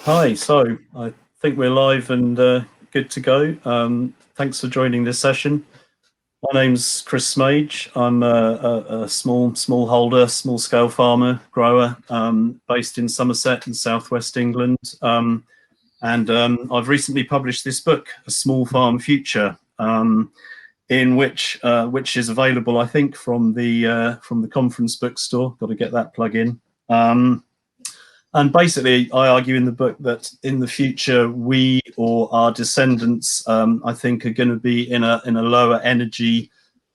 Hi, so I think we're live and good to go. Thanks for joining this session. My name's Chris Smaje. I'm a smallholder, small-scale farmer, grower, based in Somerset in southwest England. I've recently published this book, A Small Farm Future, in which is available, I think, from the conference bookstore. Got to get that plug in. And basically, I argue in the book that in the future, we or our descendants, I think, are going to be in a lower energy,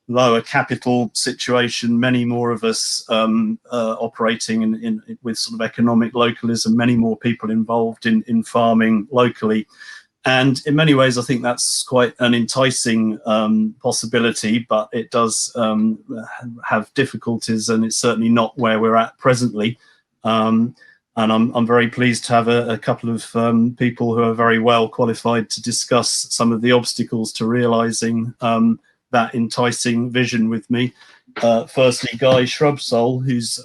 lower capital situation. Many more of us operating in with sort of economic localism. Many more people involved in farming locally. And in many ways, I think that's quite an enticing possibility, but it does have difficulties, and it's certainly not where we're at presently. And I'm very pleased to have a couple of people who are very well qualified to discuss some of the obstacles to realising that enticing vision with me. Firstly, Guy Shrubsole, who's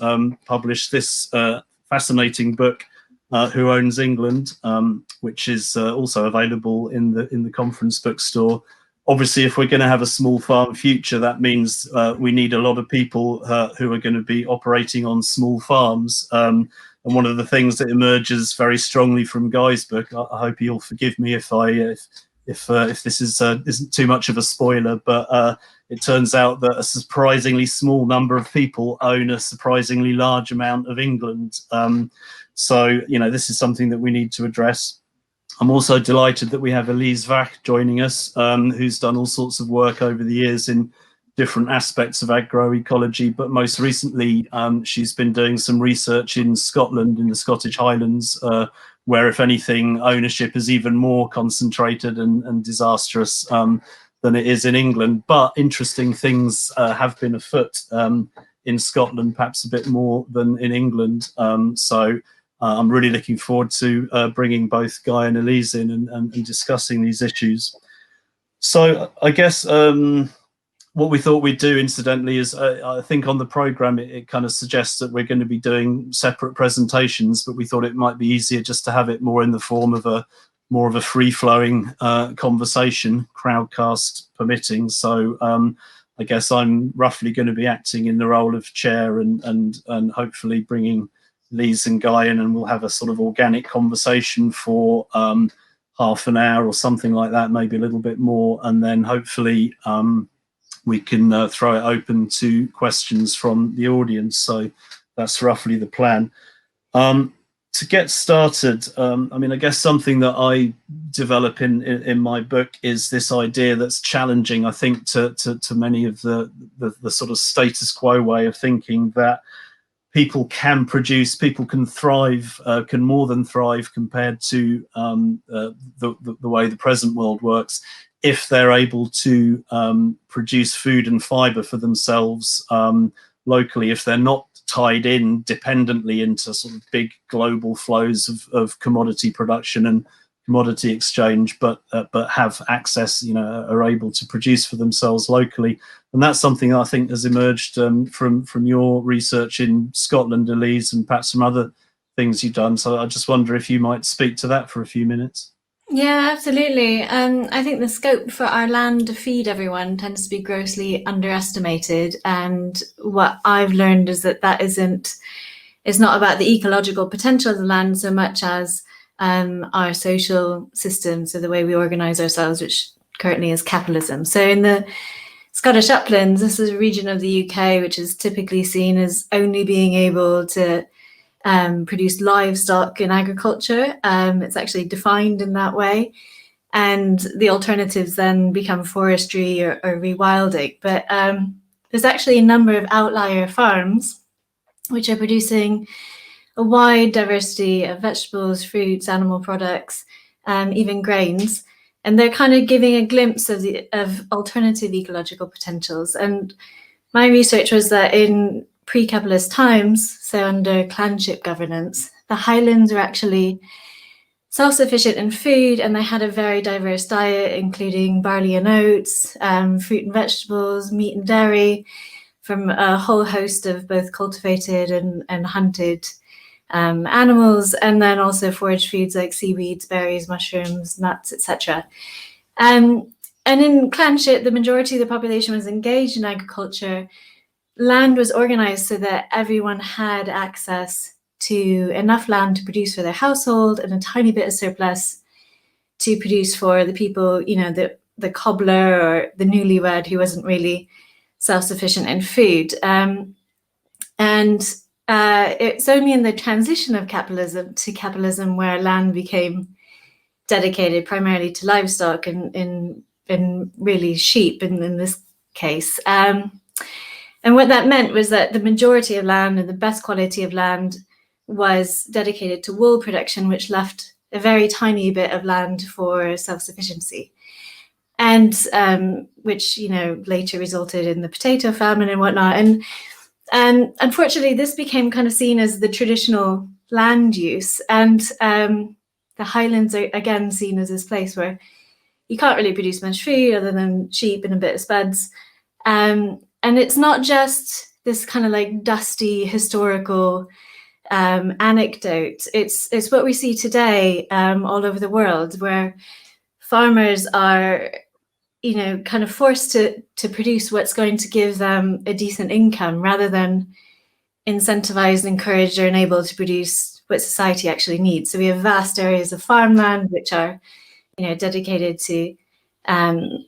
published this fascinating book, Who Owns England, which is also available in the conference bookstore. Obviously, if we're going to have a small farm future, that means we need a lot of people who are going to be operating on small farms. And one of the things that emerges very strongly from Guy's book, I hope you'll forgive me if this isn't too much of a spoiler, but it turns out that a surprisingly small number of people own a surprisingly large amount of England. So, this is something that we need to address. I'm also delighted that we have Elise Vach joining us, who's done all sorts of work over the years in different aspects of agroecology, but most recently she's been doing some research in Scotland, in the Scottish Highlands, where, if anything, ownership is even more concentrated and disastrous than it is in England. But interesting things have been afoot in Scotland, perhaps a bit more than in England. So I'm really looking forward to bringing both Guy and Elise in and discussing these issues. So I guess what we thought we'd do, incidentally, is I think on the programme it kind of suggests that we're going to be doing separate presentations, but we thought it might be easier just to have it more in the form of more of a free-flowing conversation, crowdcast permitting. So I guess I'm roughly going to be acting in the role of chair and hopefully bringing Lise and Guy in, and we'll have a sort of organic conversation for half an hour or something like that, maybe a little bit more, and then hopefully we can throw it open to questions from the audience. So that's roughly the plan. To get started, I guess something that I develop in my book is this idea that's challenging, I think, to many of the sort of status quo way of thinking, that people can produce, people can thrive, can more than thrive compared to the way the present world works, if they're able to produce food and fibre for themselves locally, if they're not tied in dependently into sort of big global flows of commodity production and commodity exchange, but have access, are able to produce for themselves locally. And that's something I think has emerged from your research in Scotland, Elise, and perhaps some other things you've done. So I just wonder if you might speak to that for a few minutes. Yeah, absolutely. I think the scope for our land to feed everyone tends to be grossly underestimated. And what I've learned is that it's not about the ecological potential of the land so much as our social system, so the way we organise ourselves, which currently is capitalism. So in the Scottish Uplands, this is a region of the UK which is typically seen as only being able to produce livestock in agriculture. It's actually defined in that way. And the alternatives then become forestry or rewilding. But there's actually a number of outlier farms which are producing a wide diversity of vegetables, fruits, animal products, even grains. And they're kind of giving a glimpse of alternative ecological potentials. And my research was that in pre-capitalist times, so under clanship governance, the Highlands were actually self-sufficient in food, and they had a very diverse diet, including barley and oats, fruit and vegetables, meat and dairy, from a whole host of both cultivated and hunted animals, and then also forage foods like seaweeds, berries, mushrooms, nuts, etc. And in clanship, the majority of the population was engaged in agriculture. Land was organized so that everyone had access to enough land to produce for their household and a tiny bit of surplus to produce for the people, the cobbler or the newlywed who wasn't really self-sufficient in food. It's only in the transition of capitalism where land became dedicated primarily to livestock and really sheep in this case. And what that meant was that the majority of land and the best quality of land was dedicated to wool production, which left a very tiny bit of land for self-sufficiency. And which, later resulted in the potato famine and whatnot. And unfortunately, this became kind of seen as the traditional land use. And the highlands are again seen as this place where you can't really produce much food other than sheep and a bit of spuds. And it's not just this kind of like dusty historical anecdote. It's what we see today all over the world, where farmers are, kind of forced to produce what's going to give them a decent income rather than incentivized, encouraged, or enabled to produce what society actually needs. So we have vast areas of farmland which are, dedicated to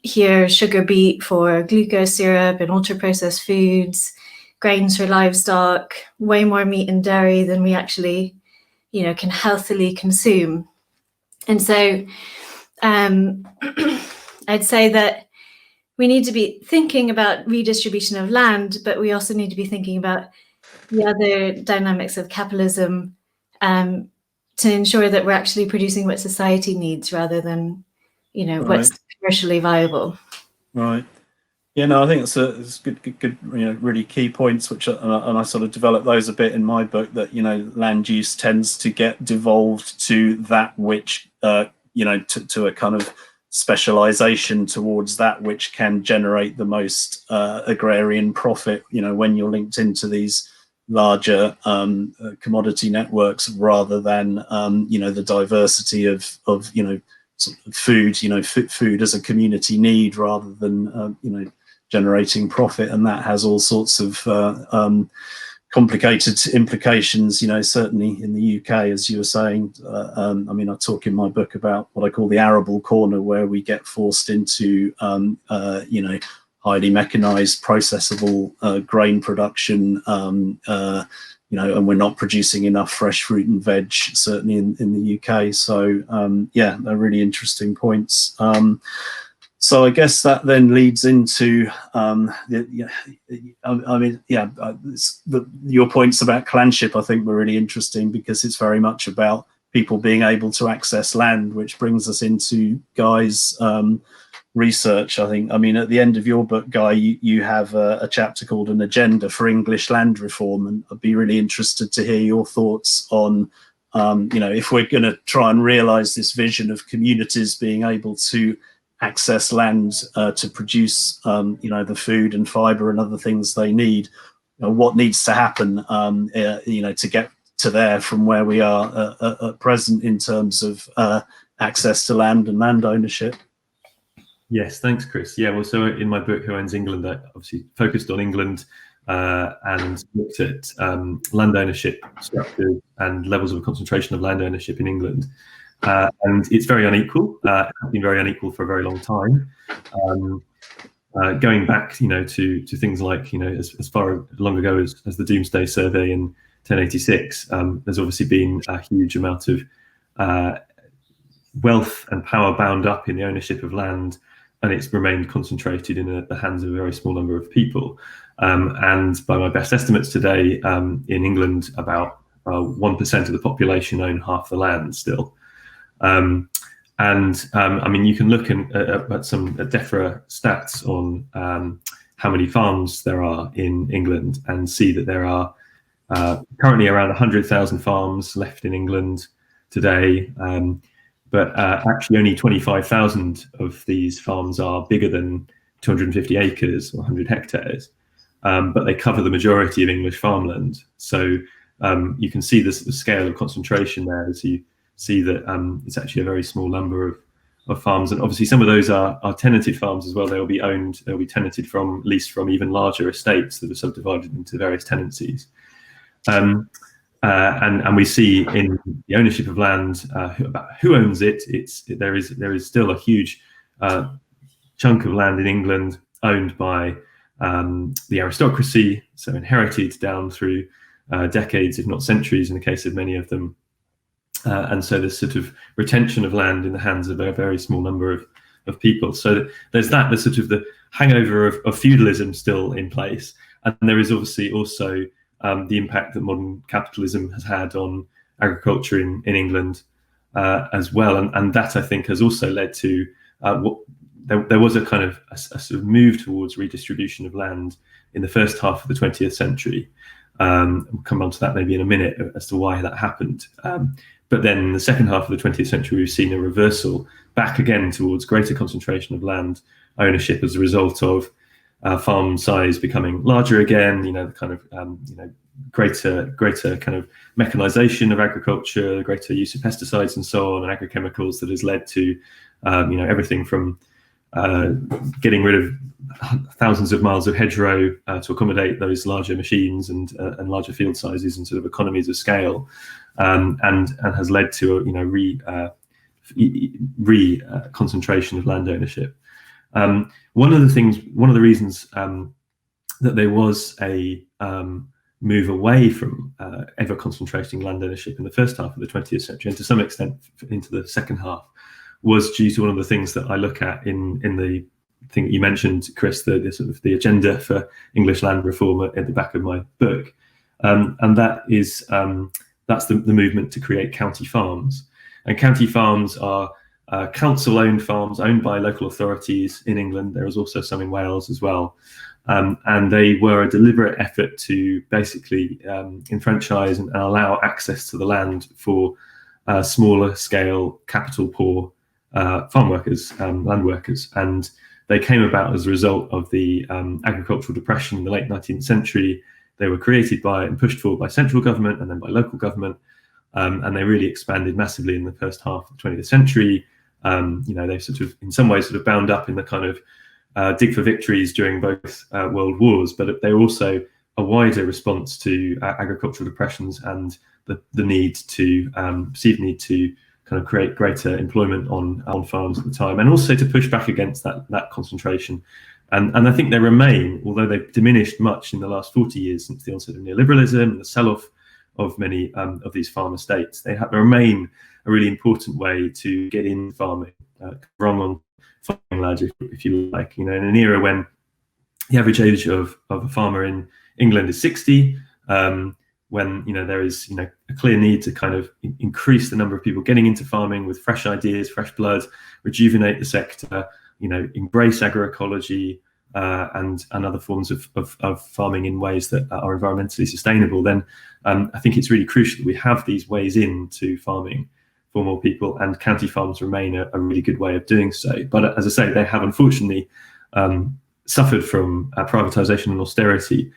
here sugar beet for glucose syrup and ultra processed foods, grains for livestock, way more meat and dairy than we actually, can healthily consume. And so I'd say that we need to be thinking about redistribution of land, but we also need to be thinking about the other dynamics of capitalism to ensure that we're actually producing what society needs rather than, Right. what's commercially viable. Right. Yeah, no, I think it's good, really key points, which and I sort of develop those a bit in my book, that, land use tends to get devolved to that which, to a kind of specialization towards that which can generate the most agrarian profit, when you're linked into these larger commodity networks, rather than, the diversity of sort of food, food as a community need, rather than, generating profit. And that has all sorts of complicated implications, certainly in the UK, as you were saying. I talk in my book about what I call the arable corner, where we get forced into, highly mechanized, processable grain production, and we're not producing enough fresh fruit and veg, certainly in the UK. So, they're really interesting points. So I guess that then leads into your points about clanship, I think, were really interesting, because it's very much about people being able to access land, which brings us into Guy's research. I think, at the end of your book, Guy, you have a chapter called An Agenda for English Land Reform, and I'd be really interested to hear your thoughts on, if we're going to try and realise this vision of communities being able to access land to produce, the food and fibre and other things they need, what needs to happen, to get to there from where we are at present in terms of access to land and land ownership. Yes, thanks, Chris. Yeah, well, so in my book, Who Owns England, I obviously focused on England and looked at land ownership structures and levels of concentration of land ownership in England. And it's very unequal. It's been very unequal for a very long time. Going back, to things like, as far long ago as the Doomsday Survey in 1086, there's obviously been a huge amount of wealth and power bound up in the ownership of land, and it's remained concentrated in the hands of a very small number of people. And by my best estimates today, in England, about 1% of the population own half the land still. You can look at some DEFRA stats on how many farms there are in England, and see that there are currently around 100,000 farms left in England today. But actually only 25,000 of these farms are bigger than 250 acres or 100 hectares, but they cover the majority of English farmland. So you can see the scale of concentration there, as you see that it's actually a very small number of farms, and obviously some of those are tenanted farms as well. They'll be tenanted from, leased from even larger estates that are subdivided into various tenancies. And we see in the ownership of land, about who owns it. There is still a huge chunk of land in England owned by the aristocracy, so inherited down through decades, if not centuries, in the case of many of them. And so there's sort of retention of land in the hands of a very small number of people. So there's sort of the hangover of feudalism still in place. And there is obviously also the impact that modern capitalism has had on agriculture in England as well. And that, I think, has also led to there was a kind of a sort of move towards redistribution of land in the first half of the 20th century. We'll come on to that maybe in a minute as to why that happened. But then in the second half of the 20th century, we've seen a reversal back again towards greater concentration of land ownership as a result of farm size becoming larger again, the kind of greater kind of mechanization of agriculture, greater use of pesticides and so on, and agrochemicals that has led to everything from getting rid of thousands of miles of hedgerow to accommodate those larger machines and larger field sizes and sort of economies of scale, and has led to a concentration of land ownership. One of the reasons that there was a move away from ever concentrating land ownership in the first half of the 20th century, and to some extent into the second half, was due to one of the things that I look at in the thing that you mentioned, Chris, the sort of the agenda for English land reform at the back of my book, and that is that's the movement to create county farms. And county farms are council-owned farms owned by local authorities in England. There is also some in Wales as well, and they were a deliberate effort to basically enfranchise and allow access to the land for smaller scale, capital poor farm workers, land workers. And they came about as a result of the agricultural depression in the late 19th century. They were created by and pushed forward by central government and then by local government, and they really expanded massively in the first half of the 20th century. They sort of, in some ways, sort of bound up in the kind of dig for victories during both world wars, but they were also a wider response to agricultural depressions and the perceived need to kind of create greater employment on farms at the time, and also to push back against that concentration. And I think they remain, although they've diminished much in the last 40 years since the onset of neoliberalism and the sell-off of many of these farm estates, they remain a really important way to get in farming, run on farming ladder, if you like. In an era when the average age of a farmer in England is 60, when there is a clear need to kind of increase the number of people getting into farming with fresh ideas, fresh blood, rejuvenate the sector, embrace agroecology and other forms of farming in ways that are environmentally sustainable, then I think it's really crucial that we have these ways into farming for more people, and county farms remain a really good way of doing so. But as I say, they have unfortunately suffered from privatisation and austerity.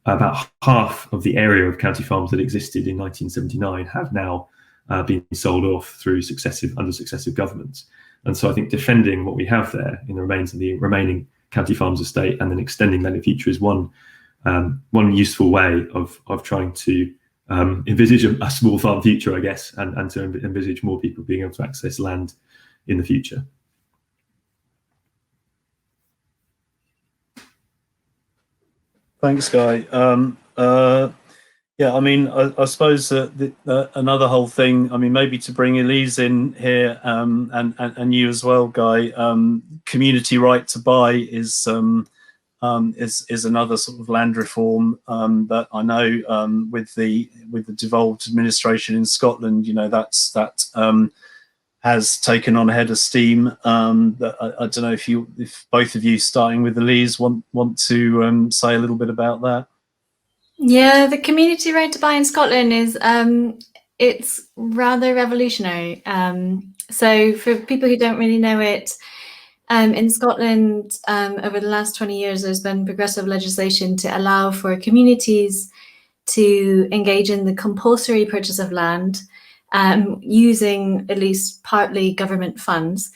About half of the area of county farms that existed in 1979 have now been sold off through under successive governments. And so I think defending what we have there in the remains of the remaining county farms estate and then extending that in the future is one useful way of trying to envisage a small farm future, I guess, and to envisage more people being able to access land in the future. Thanks, Guy. Yeah, I mean, I suppose another whole thing, I mean, maybe to bring Elise in here and you as well, Guy, community right to buy is another sort of land reform that I know with the devolved administration in Scotland, that has taken on a head of steam. That I don't know if both of you, starting with Elise, want to say a little bit about that. Yeah, the community right to buy in Scotland is it's rather revolutionary. So for people who don't really know it, in Scotland over the last 20 years, there's been progressive legislation to allow for communities to engage in the compulsory purchase of land using at least partly government funds.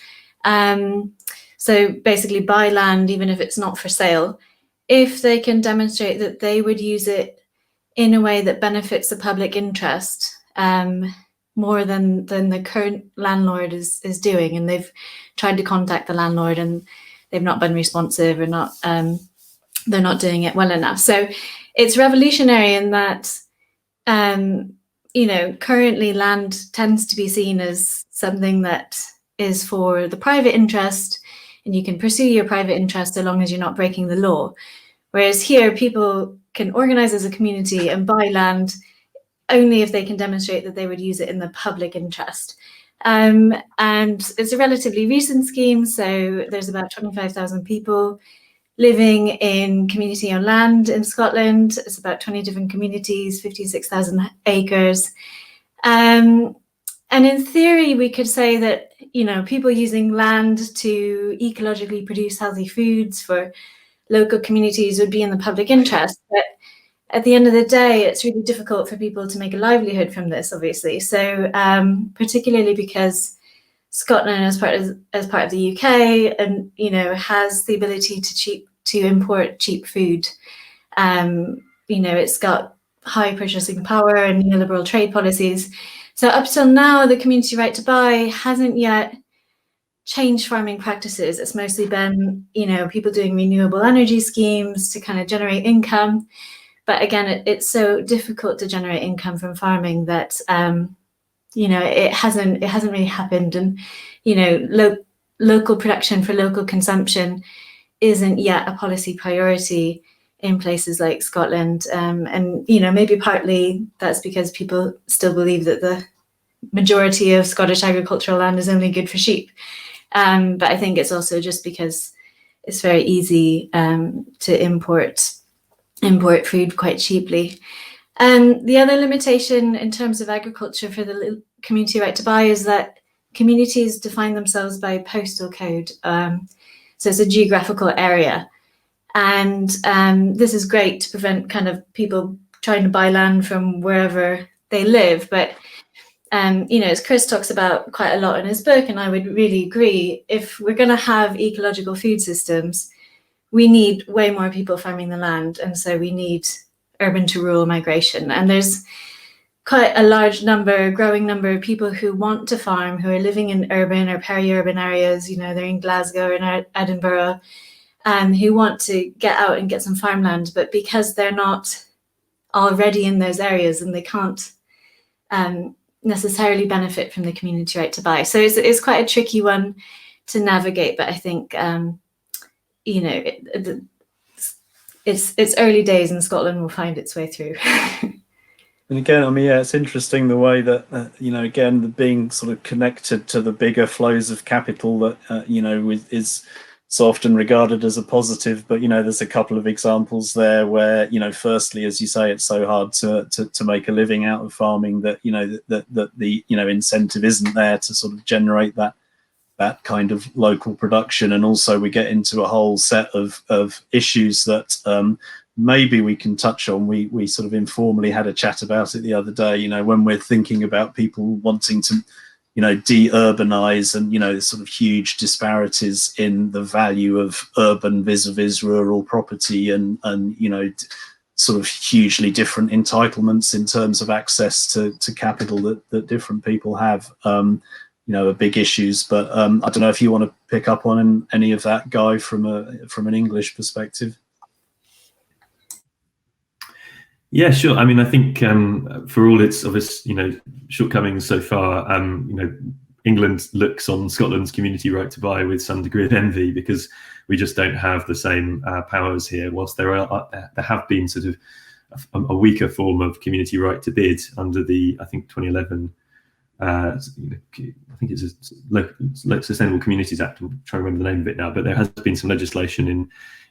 So basically buy land even if it's not for sale, if they can demonstrate that they would use it in a way that benefits the public interest more than the current landlord is doing. And they've tried to contact the landlord and they've not been responsive, or not they're not doing it well enough. So it's revolutionary in that currently land tends to be seen as something that is for the private interest, and you can pursue your private interest so long as you're not breaking the law. Whereas here, people can organize as a community and buy land only if they can demonstrate that they would use it in the public interest. And it's a relatively recent scheme, so there's about 25,000 people living in community-owned land in Scotland. It's about 20 different communities, 56,000 acres. And in theory, we could say that, people using land to ecologically produce healthy foods for local communities would be in the public interest. But at the end of the day, it's really difficult for people to make a livelihood from this, obviously. So particularly because Scotland, as part of the UK, and has the ability to import cheap food. It's got high purchasing power and neoliberal trade policies. So up till now, the community right to buy hasn't yet changed farming practices. It's mostly been, people doing renewable energy schemes to kind of generate income. But again, it's so difficult to generate income from farming that it hasn't really happened. And local production for local consumption isn't yet a policy priority in places like Scotland. And maybe partly that's because people still believe that the majority of Scottish agricultural land is only good for sheep. But I think it's also just because it's very easy to import food quite cheaply. The other limitation in terms of agriculture for the community right to buy is that communities define themselves by postal code. So it's a geographical area. And this is great to prevent kind of people trying to buy land from wherever they live. But, as Chris talks about quite a lot in his book, and I would really agree, if we're going to have ecological food systems, we need way more people farming the land. And so we need urban to rural migration. And there's quite a growing number of people who want to farm, who are living in urban or peri-urban areas. They're in Glasgow and Edinburgh, who want to get out and get some farmland, but because they're not already in those areas, and they can't necessarily benefit from the community right to buy. So it's quite a tricky one to navigate, but I think it's early days, and Scotland will find its way through. And again, it's interesting the way that, again, the being sort of connected to the bigger flows of capital that, is so often regarded as a positive. But, there's a couple of examples there where, firstly, as you say, it's so hard to make a living out of farming that, that the, incentive isn't there to sort of generate that kind of local production. And also we get into a whole set of issues that maybe we can touch on. We sort of informally had a chat about it the other day, when we're thinking about people wanting to, de-urbanize, and, sort of huge disparities in the value of urban vis-a-vis rural property, and sort of hugely different entitlements in terms of access to capital that different people have, are big issues. But I don't know if you want to pick up on any of that, Guy, from an English perspective. Yeah, sure. I think for all its obvious, shortcomings so far, England looks on Scotland's community right to buy with some degree of envy, because we just don't have the same powers here. Whilst there have been sort of a weaker form of community right to bid under the, I think, 2011. I think it's a Sustainable Communities Act. I'm trying to remember the name of it now, but there has been some legislation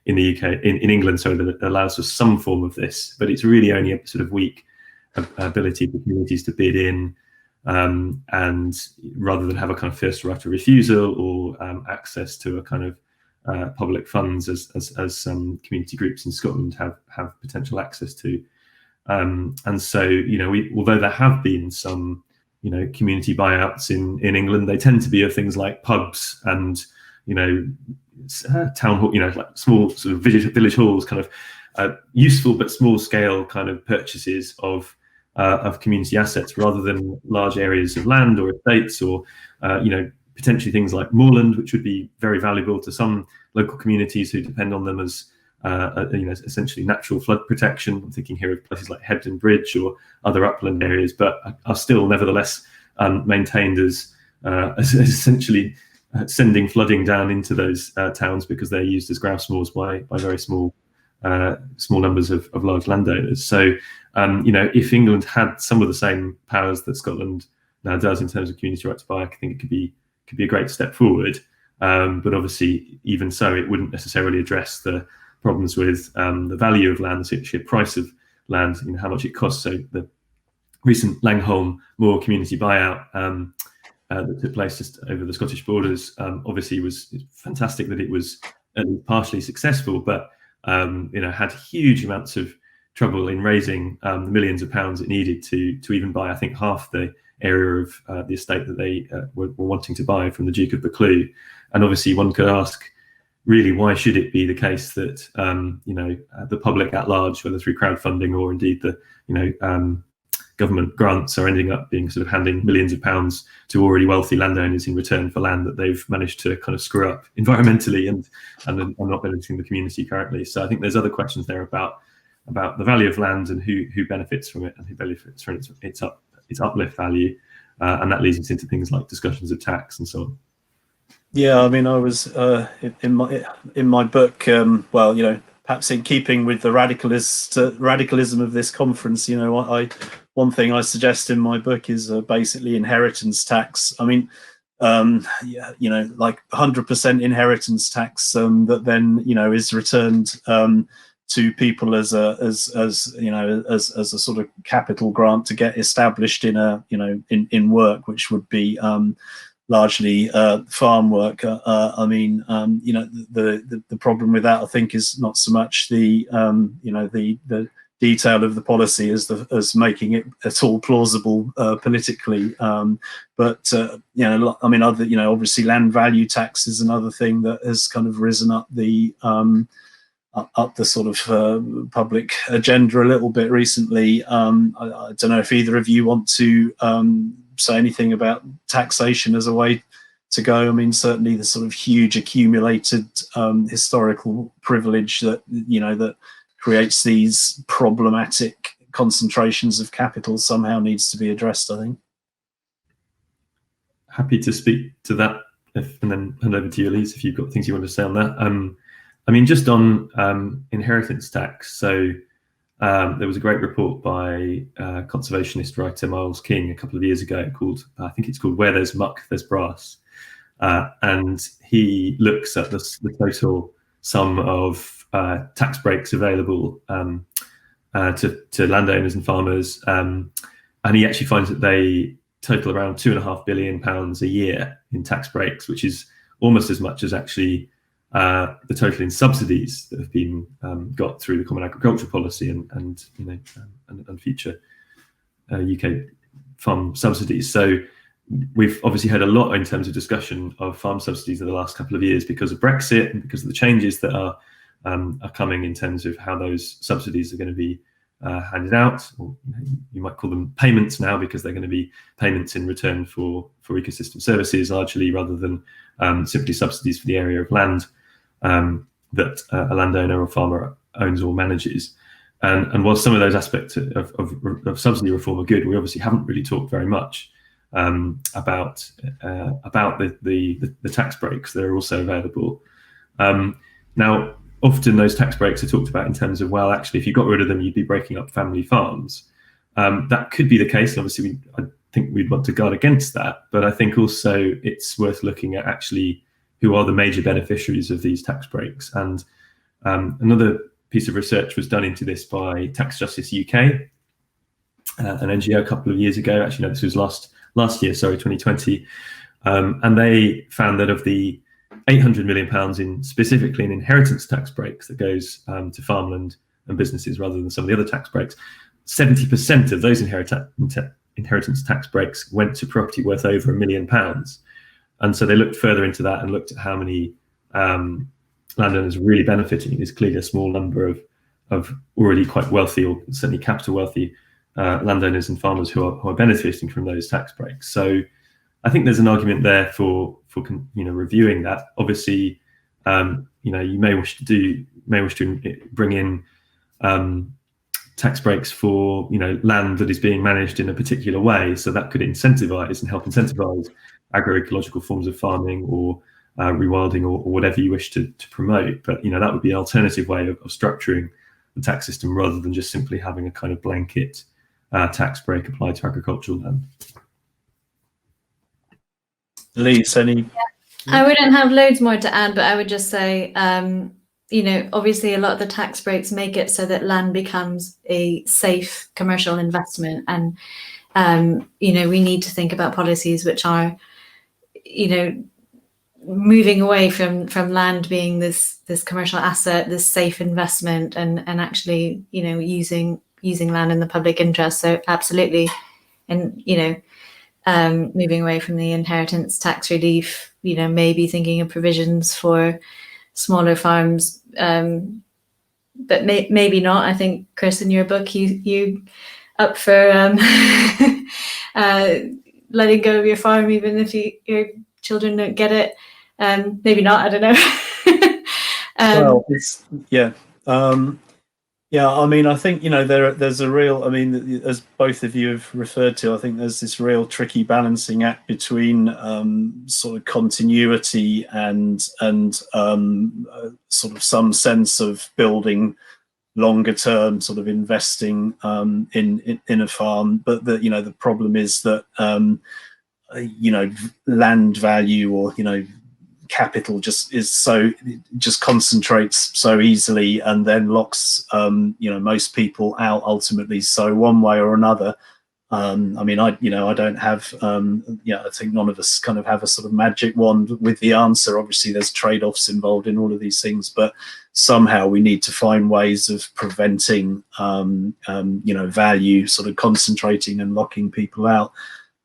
in the UK, in England, that allows for some form of this, but it's really only a sort of weak ability for communities to bid in, and rather than have a kind of first right of refusal or access to a kind of public funds as some community groups in Scotland have potential access to. And so, although there have been some, community buyouts in England, they tend to be of things like pubs and, town hall, like small sort of village halls, kind of useful but small scale kind of purchases of community assets, rather than large areas of land or estates, or potentially things like moorland, which would be very valuable to some local communities who depend on them as essentially natural flood protection. I'm thinking here of places like Hebden Bridge or other upland areas, but are still nevertheless maintained as essentially sending flooding down into those towns, because they're used as grouse moors by very small numbers of large landowners. So if England had some of the same powers that Scotland now does in terms of community right to buy, I think it could be a great step forward. But obviously, even so, it wouldn't necessarily address the problems with the value of land, the sheer price of land, how much it costs. So the recent Langholm moor community buyout that took place just over the Scottish borders, obviously was fantastic that it was at least partially successful, but had huge amounts of trouble in raising the millions of pounds it needed to even buy, I think, half the area of the estate that they were wanting to buy from the Duke of Buccleuch. And obviously, one could ask, really, why should it be the case that the public at large, whether through crowdfunding or indeed the government grants, are ending up being sort of handing millions of pounds to already wealthy landowners in return for land that they've managed to kind of screw up environmentally and not benefiting the community currently. So I think there's other questions there about the value of land and who benefits from it and who benefits from its uplift value, and that leads us into things like discussions of tax and so on. Yeah, I mean, I was in my book. Perhaps in keeping with the radicalism of this conference, one thing I suggest in my book is basically inheritance tax. I mean, like 100% inheritance tax that then is returned to people as a sort of capital grant to get established in work, which would be largely farm work. I mean, the problem with that, I think, is not so much the detail of the policy as making it at all plausible politically. But I mean, obviously, land value tax is another thing that has kind of risen up the sort of public agenda a little bit recently. I don't know if either of you want to say anything about taxation as a way to go. I mean, certainly the sort of huge accumulated historical privilege that that creates these problematic concentrations of capital somehow needs to be addressed, I think. Happy to speak to that, and then hand over to you, Elise, if you've got things you want to say on that. I mean, just on inheritance tax. So there was a great report by conservationist writer Miles King a couple of years ago called, I think it's called "Where There's Muck, There's Brass," and he looks at the total sum of tax breaks available to landowners and farmers, and he actually finds that they total around £2.5 billion a year in tax breaks, which is almost as much as actually the total in subsidies that have been got through the Common Agricultural Policy and future UK farm subsidies. So we've obviously had a lot in terms of discussion of farm subsidies in the last couple of years because of Brexit and because of the changes that are coming in terms of how those subsidies are going to be handed out, or you might call them payments now, because they're going to be payments in return for ecosystem services largely, rather than simply subsidies for the area of land that a landowner or farmer owns or manages. And while some of those aspects of subsidy reform are good, we obviously haven't really talked very much about the tax breaks that are also available. Now, often those tax breaks are talked about in terms of, well, actually, if you got rid of them, you'd be breaking up family farms. That could be the case. Obviously, I think we'd want to guard against that. But I think also it's worth looking at actually who are the major beneficiaries of these tax breaks. And another piece of research was done into this by Tax Justice UK, an NGO a couple of years ago. Actually, no, this was last year, sorry, 2020. And they found that of the £800 million specifically in inheritance tax breaks that goes to farmland and businesses rather than some of the other tax breaks, 70% of those inheritance tax breaks went to property worth over £1 million. And so they looked further into that and looked at how many landowners are really benefiting. There's clearly a small number of already quite wealthy, or certainly capital wealthy landowners and farmers who are benefiting from those tax breaks. So I think there's an argument there for reviewing that. Obviously, you may wish to bring in tax breaks for land that is being managed in a particular way, so that could incentivize and help incentivize agroecological forms of farming or rewilding or whatever you wish to promote. But that would be an alternative way of structuring the tax system, rather than just simply having a kind of blanket tax break applied to agricultural land. Lise, any? I wouldn't have loads more to add, but I would just say, obviously a lot of the tax breaks make it so that land becomes a safe commercial investment. And, we need to think about policies which are, moving away from land being this commercial asset, this safe investment, and actually, using land in the public interest. So absolutely. And, moving away from the inheritance tax relief, maybe thinking of provisions for smaller farms, but maybe not. I think, Chris, in your book, you up for letting go of your farm even if your children don't get it. Maybe not. I don't know. Well, I mean, I think there's a real. I mean, as both of you have referred to, I think there's this real tricky balancing act between sort of continuity and sort of some sense of building longer term, sort of investing in a farm. But the problem is that land value or capital just concentrates so easily and then locks most people out ultimately. So one way or another, I don't have I think none of us kind of have a sort of magic wand with the answer. Obviously there's trade-offs involved in all of these things, but somehow we need to find ways of preventing value sort of concentrating and locking people out.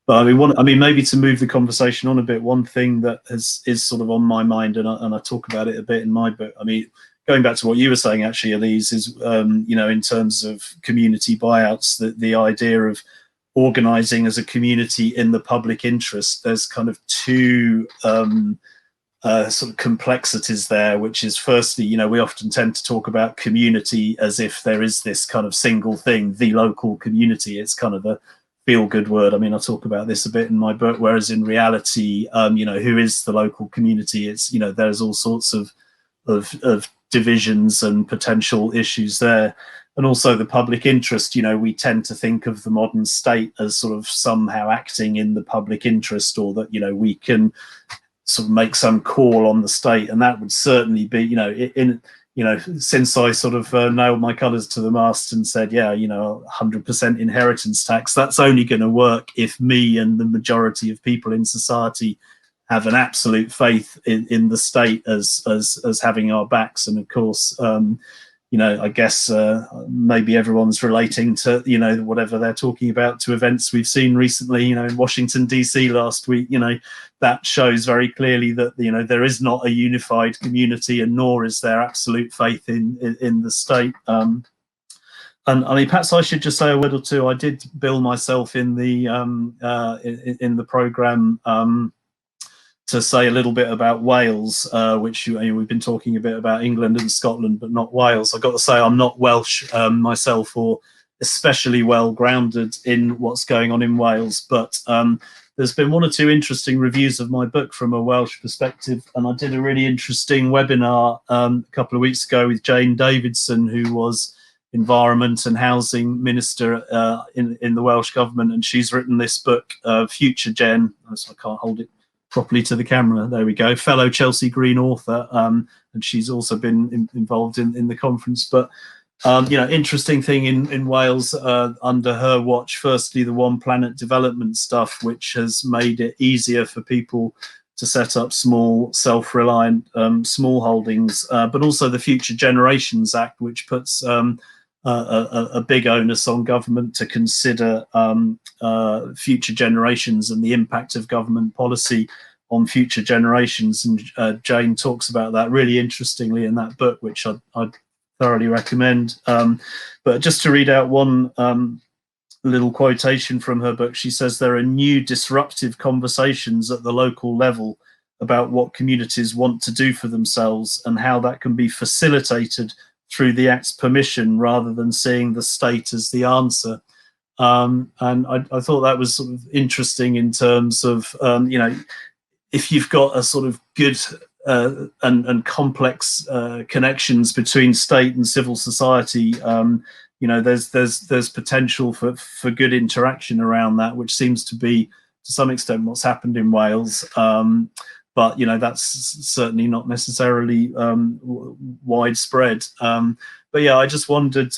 But maybe to move the conversation on a bit, one thing that is sort of on my mind, and I talk about it a bit in my book. I mean, going back to what you were saying, actually, Elise, is in terms of community buyouts, the idea of organising as a community in the public interest. There's kind of two sort of complexities there, which is firstly, we often tend to talk about community as if there is this kind of single thing, the local community. It's kind of a feel-good word. I mean, I talk about this a bit in my book, whereas in reality, who is the local community? It's, there's all sorts of divisions and potential issues there. And also the public interest, we tend to think of the modern state as sort of somehow acting in the public interest, or that, we can sort of make some call on the state. And that would certainly be, since I sort of nailed my colours to the mast and said, 100% inheritance tax, that's only going to work if me and the majority of people in society have an absolute faith in the state as having our backs. And of course, I guess maybe everyone's relating to, whatever they're talking about, to events we've seen recently, in Washington, DC last week. That shows very clearly that, there is not a unified community, and nor is there absolute faith in the state. And I mean, perhaps I should just say a word or two. I did bill myself in the programme to say a little bit about Wales, which we've been talking a bit about England and Scotland, but not Wales. I've got to say I'm not Welsh myself, or especially well grounded in what's going on in Wales, but there's been one or two interesting reviews of my book from a Welsh perspective, and I did a really interesting webinar a couple of weeks ago with Jane Davidson, who was Environment and Housing Minister in the Welsh Government, and she's written this book, Future Gen. So I can't hold it properly to the camera. There we go. Fellow Chelsea Green author, and she's also been involved in the conference. But interesting thing in Wales under her watch. Firstly, the One Planet development stuff, which has made it easier for people to set up small, self-reliant small holdings, but also the Future Generations Act, which puts a a big onus on government to consider future generations and the impact of government policy on future generations. And Jane talks about that really interestingly in that book, which I'd thoroughly recommend. But just to read out one little quotation from her book, she says there are new disruptive conversations at the local level about what communities want to do for themselves and how that can be facilitated through the Act's permission rather than seeing the state as the answer. And I thought that was sort of interesting in terms of, you know, if you've got a sort of good and complex connections between state and civil society, you know, there's potential for good interaction around that, which seems to be to some extent what's happened in Wales. But, you know, that's certainly not necessarily widespread. But yeah, I just wondered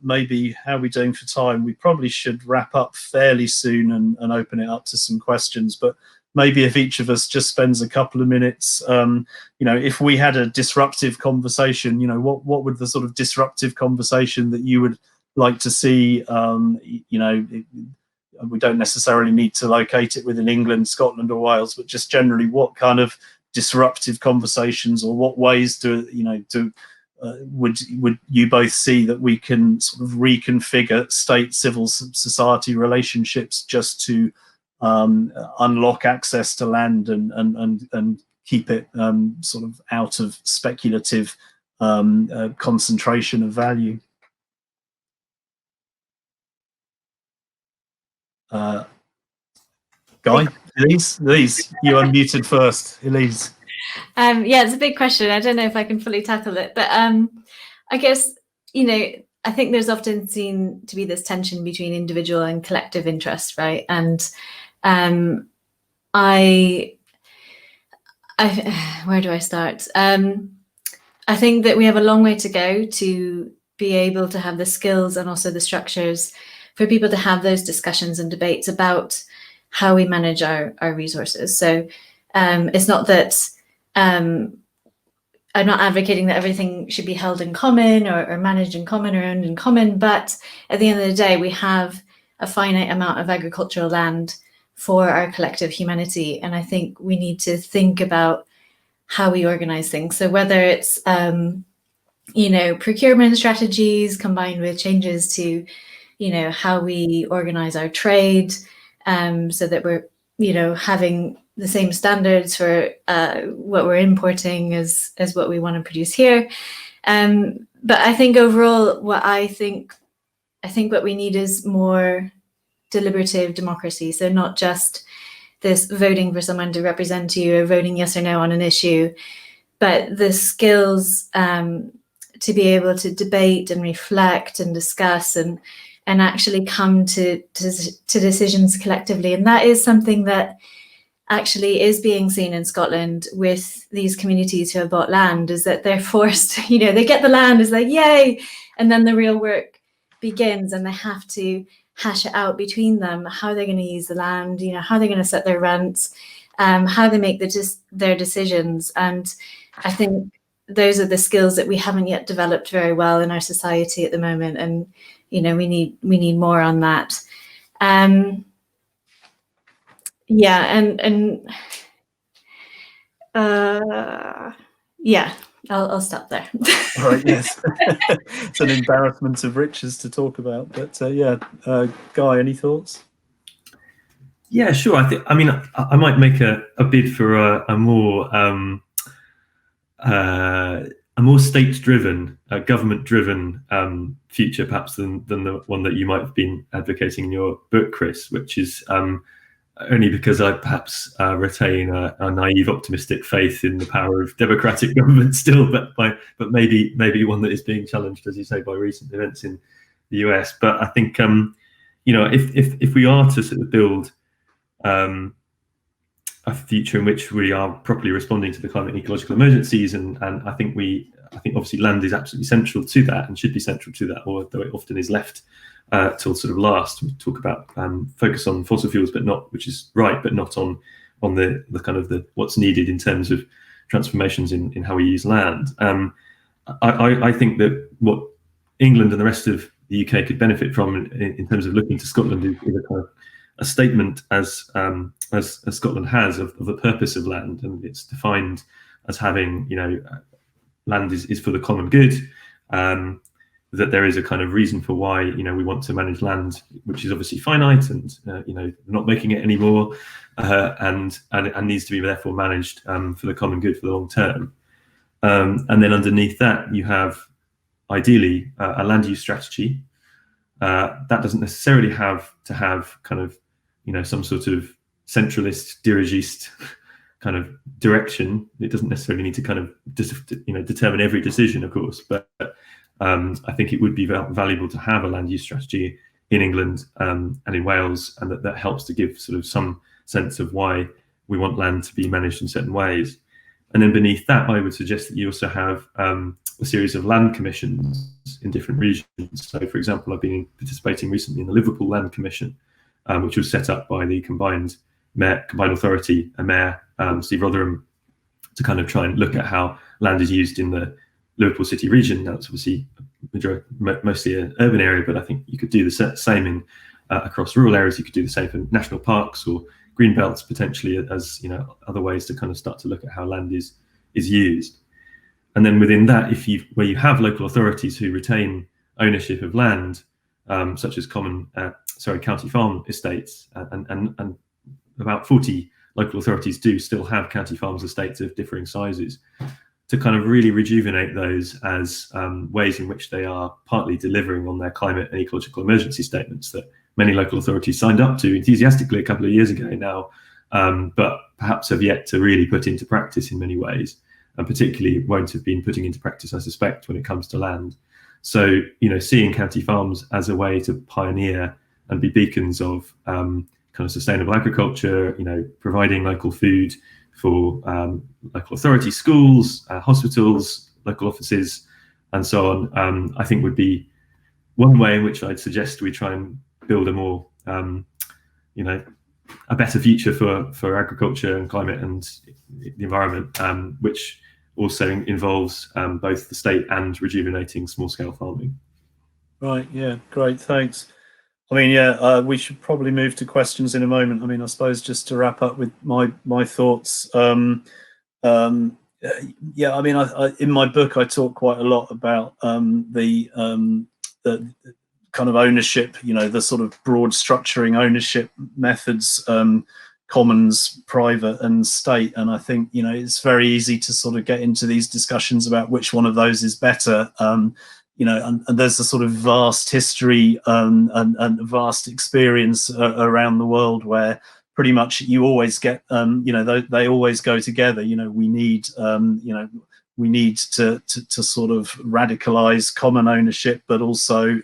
maybe how are we doing for time? We probably should wrap up fairly soon and open it up to some questions. But maybe if each of us just spends a couple of minutes, you know, if we had a disruptive conversation, you know, what would the sort of disruptive conversation that you would like to see, you know, we don't necessarily need to locate it within England, Scotland or Wales, but just generally what kind of disruptive conversations or what ways do, you know, would you both see that we can sort of reconfigure state civil society relationships just to unlock access to land and keep it sort of out of speculative concentration of value? Guy, Elise, you unmuted first. Elise. Yeah, it's a big question. I don't know if I can fully tackle it, but I guess, you know, I think there's often seen to be this tension between individual and collective interest, right? And where do I start? I think that we have a long way to go to be able to have the skills and also the structures for people to have those discussions and debates about how we manage our resources. So it's not that I'm not advocating that everything should be held in common or managed in common or owned in common, but at the end of the day, we have a finite amount of agricultural land for our collective humanity. And I think we need to think about how we organize things. So whether it's, you know, procurement strategies combined with changes to, you know, how we organize our trade, so that we're, you know, having the same standards for what we're importing as what we want to produce here. But I think overall, I think what we need is more deliberative democracy. So not just this voting for someone to represent you or voting yes or no on an issue, but the skills to be able to debate and reflect and discuss and actually come to decisions collectively. And that is something that actually is being seen in Scotland with these communities who have bought land, is that they're forced, you know, they get the land, it's like, yay, and then the real work begins and they have to hash it out between them, how they're going to use the land, you know, how they're going to set their rents, how they make their decisions. And I think those are the skills that we haven't yet developed very well in our society at the moment. And, you know, we need more on that. Yeah, yeah, I'll stop there. All right, yes. It's an embarrassment of riches to talk about, but yeah, Guy, any thoughts? Yeah, sure. I mean, I might make a bid for a more state-driven, government-driven future, perhaps than the one that you might have been advocating in your book, Chris, which is only because I perhaps retain a naive, optimistic faith in the power of democratic government still, but maybe one that is being challenged, as you say, by recent events in the US. But I think you know, if we are to sort of build a future in which we are properly responding to the climate and ecological emergencies, and I think obviously land is absolutely central to that and should be central to that, although it often is left till sort of last. We talk about focus on fossil fuels, but not, which is right, but not on the kind of the what's needed in terms of transformations in how we use land. I think that what England and the rest of the UK could benefit from in terms of looking to Scotland is a kind of a statement, as Scotland has, of the purpose of land, and it's defined as having, land is for the common good. That there is a kind of reason for why we want to manage land, which is obviously finite, and not making it anymore, and needs to be therefore managed for the common good for the long term. And then underneath that, you have ideally a land use strategy. That doesn't necessarily have to have kind of some sort of centralist dirigist kind of direction. It doesn't necessarily need to kind of determine every decision, of course, but I think it would be valuable to have a land use strategy in England and in Wales, and that helps to give sort of some sense of why we want land to be managed in certain ways. And then beneath that, I would suggest that you also have a series of land commissions in different regions. So, for example, I've been participating recently in the Liverpool Land Commission, which was set up by the combined authority, a mayor, Steve Rotherham, to kind of try and look at how land is used in the Liverpool City region. Now, it's obviously mostly an urban area, but I think you could do the same in across rural areas. You could do the same for national parks or green belts, potentially, as other ways to kind of start to look at how land is used. And then within that, where you have local authorities who retain ownership of land, such as county farm estates, and about 40 local authorities do still have county farms estates of differing sizes, to kind of really rejuvenate those as ways in which they are partly delivering on their climate and ecological emergency statements that many local authorities signed up to enthusiastically a couple of years ago now, but perhaps have yet to really put into practice in many ways, and particularly won't have been putting into practice, I suspect, when it comes to land. So, seeing county farms as a way to pioneer and be beacons of kind of sustainable agriculture, providing local food for local authority schools, hospitals, local offices, and so on, I think would be one way in which I'd suggest we try and build a more, a better future for agriculture and climate and the environment, which also involves both the state and rejuvenating small-scale farming. Right. Yeah. Great. Thanks. I mean, we should probably move to questions in a moment. I mean, I suppose just to wrap up with my thoughts. Yeah. I mean, in my book, I talk quite a lot about the kind of ownership, the sort of broad structuring ownership methods, commons, private and state. And I think, it's very easy to sort of get into these discussions about which one of those is better. And there's a sort of vast history and vast experience around the world where pretty much you always get, they always go together. We need, we need to sort of radicalize common ownership, but also,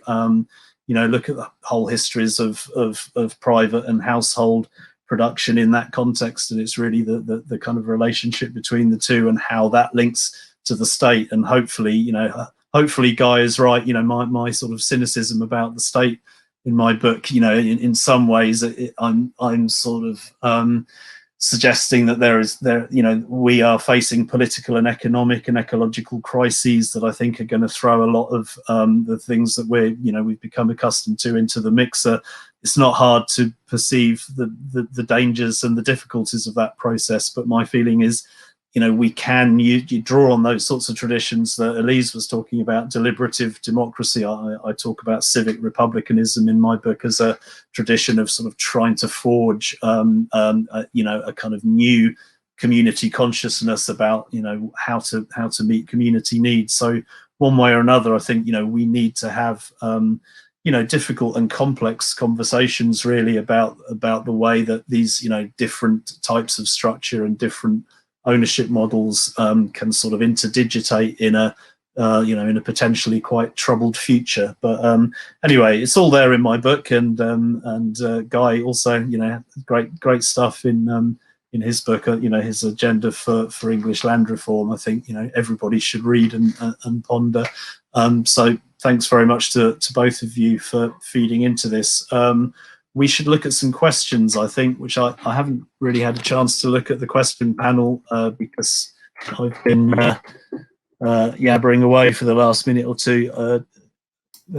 look at the whole histories of private and household production in that context. And it's really the kind of relationship between the two and how that links to the state. And hopefully Guy is right. My sort of cynicism about the state in my book, in some ways I'm sort of suggesting that we are facing political and economic and ecological crises that I think are going to throw a lot of the things that we've become accustomed to into the mixer. It's not hard to perceive the dangers and the difficulties of that process, but my feeling is, we can you draw on those sorts of traditions that Elise was talking about, deliberative democracy. I talk about civic republicanism in my book as a tradition of sort of trying to forge, a kind of new community consciousness about, how to meet community needs. So one way or another, I think, we need to have, difficult and complex conversations really about the way that these, different types of structure and different ownership models can sort of interdigitate in a potentially quite troubled future. But anyway, it's all there in my book, and Guy also, great stuff in his book. His agenda for English land reform. I think everybody should read and ponder. So thanks very much to both of you for feeding into this. We should look at some questions, I think, which I haven't really had a chance to look at the question panel because I've been yabbering away for the last minute or two.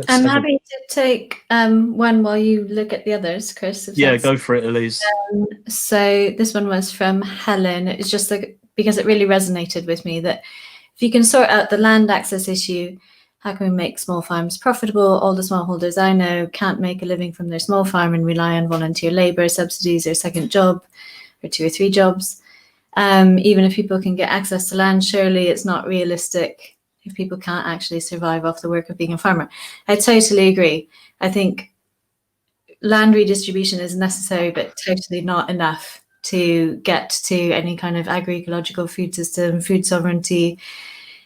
I'm happy to take one while you look at the others, Chris. Yeah, go for it, Elise. So this one was from Helen. It's just like, because it really resonated with me, that if you can sort out the land access issue, how can we make small farms profitable? All the smallholders I know can't make a living from their small farm and rely on volunteer labour, subsidies, or second job, or 2 or 3 jobs. Even if people can get access to land, surely it's not realistic if people can't actually survive off the work of being a farmer. I totally agree. I think land redistribution is necessary, but totally not enough to get to any kind of agroecological food system, food sovereignty,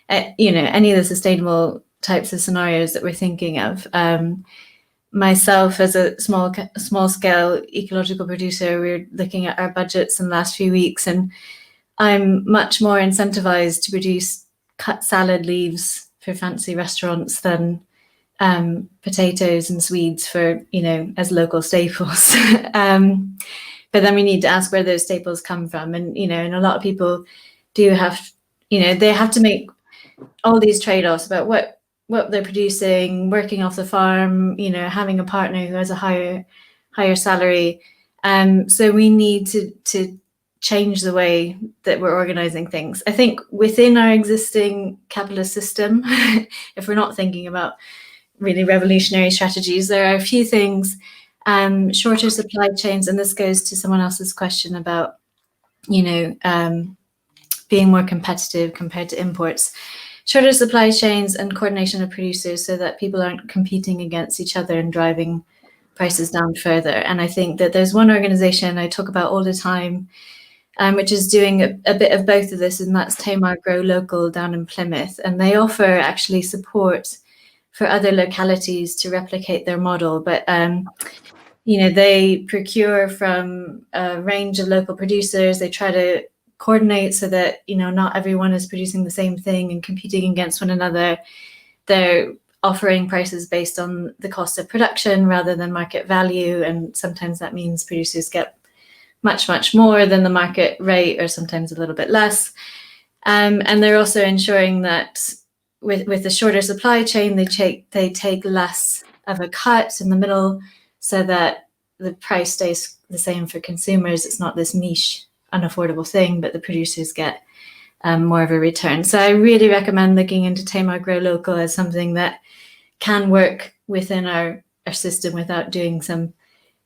any of the sustainable types of scenarios that we're thinking of. Myself, as a small scale ecological producer, we're looking at our budgets in the last few weeks, and I'm much more incentivized to produce cut salad leaves for fancy restaurants than potatoes and Swedes for, as local staples. But then we need to ask where those staples come from. And, and a lot of people do have, they have to make all these trade-offs about what they're producing, working off the farm, having a partner who has a higher salary. So we need to change the way that we're organizing things. I think within our existing capitalist system, if we're not thinking about really revolutionary strategies, there are a few things, shorter supply chains, and this goes to someone else's question about, being more competitive compared to imports. Shorter supply chains and coordination of producers so that people aren't competing against each other and driving prices down further. And I think that there's one organization I talk about all the time, which is doing a bit of both of this, and that's Tamar Grow Local down in Plymouth. And they offer actually support for other localities to replicate their model. But, they procure from a range of local producers. They try to coordinate so that, not everyone is producing the same thing and competing against one another. They're offering prices based on the cost of production rather than market value. And sometimes that means producers get much, much more than the market rate, or sometimes a little bit less. And they're also ensuring that with the shorter supply chain, they take less of a cut in the middle so that the price stays the same for consumers. It's not this niche, unaffordable thing, but the producers get more of a return. So I really recommend looking into Tamar Grow Local as something that can work within our system without doing some